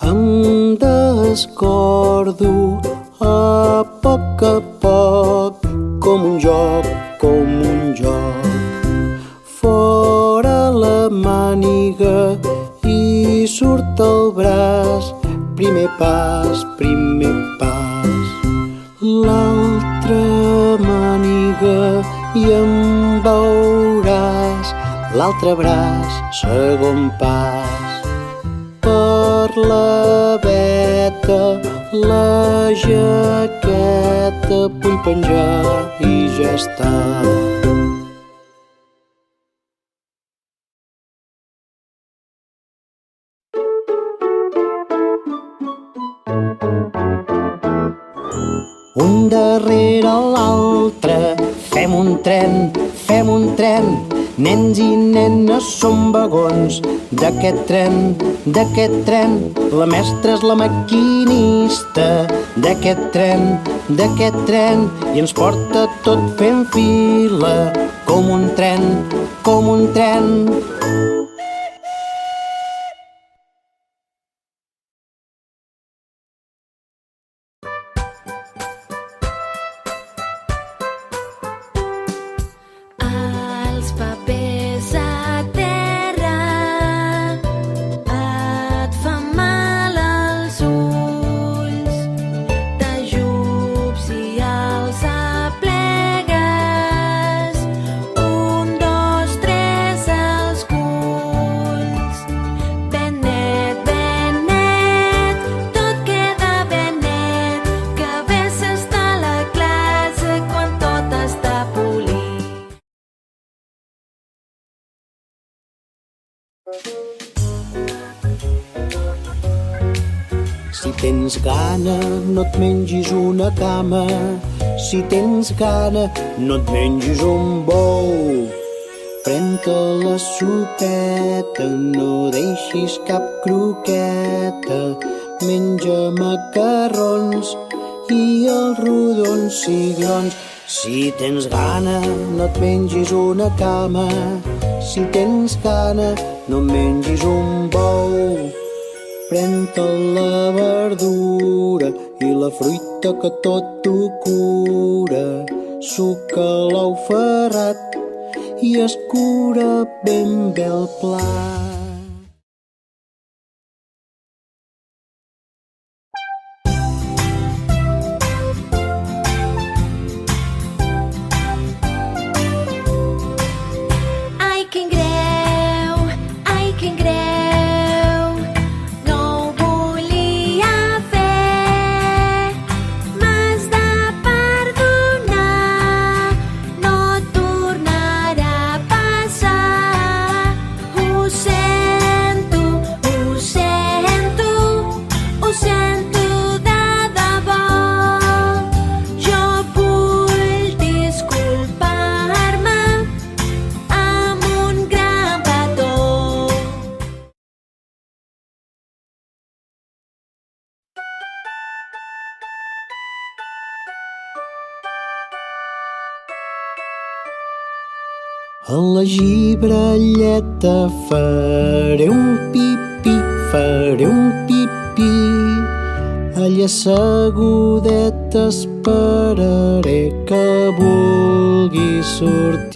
Em descordo a poc, com un joc, Fora la màniga i surt el braç, primer pas, l'altra màniga i em veuràs, l'altre braç, segon pas. Per la veta, la jaqueta, vull penjar i ja està. Un darrere l'altre, fem un tren, nens i nenes som vagons d'aquest tren, la mestra és la maquinista d'aquest tren, i ens porta tot fent fila, com un tren. Els papers a terra et fan mal als ulls, t'ajups i els aplegues, 1, 2, 3 els culls. Ben net, tot queda ben net, que bé s'està a la classe quan tot està polit. Si tens gana, no et mengis una cama. Si tens gana, no et mengis un bou. Pren-te la sopeta, no deixis cap croqueta. Menja macarrons i els rodons cigrons. Si tens gana, no et mengis una cama. Si tens gana, no mengis un bou. Pren-te la verdura i la fruita que tot ho cura. Suca l'ou ferrat i escura ben bé el plat. Ai, quin greu, no ho volia fer. M'has de perdonar, no tornarà a passar. Ho sento de debò. Jo vull disculpar-me amb un gran petó. A la gibralleta faré un pipí. Allà assegudet esperaré que vulgui sortir.